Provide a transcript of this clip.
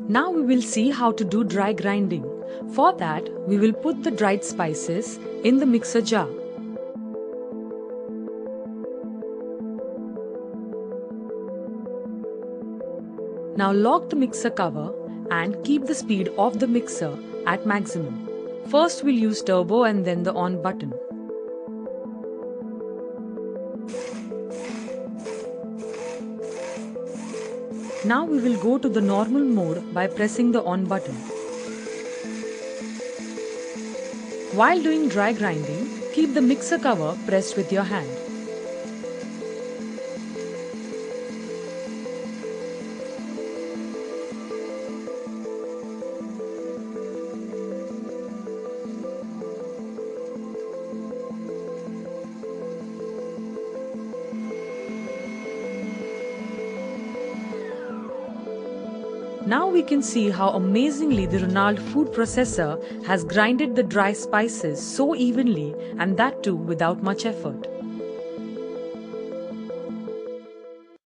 Now we will see how to do dry grinding. For that, we will put the dried spices in the mixer jar. Now lock the mixer cover and keep the speed of the mixer at maximum. First we'll use turbo and then the on button. Now we will go to the normal mode by pressing the on button. While doing dry grinding, keep the mixer cover pressed with your hand. Now we can see how amazingly the Ronald food processor has grinded the dry spices so evenly, and that too without much effort.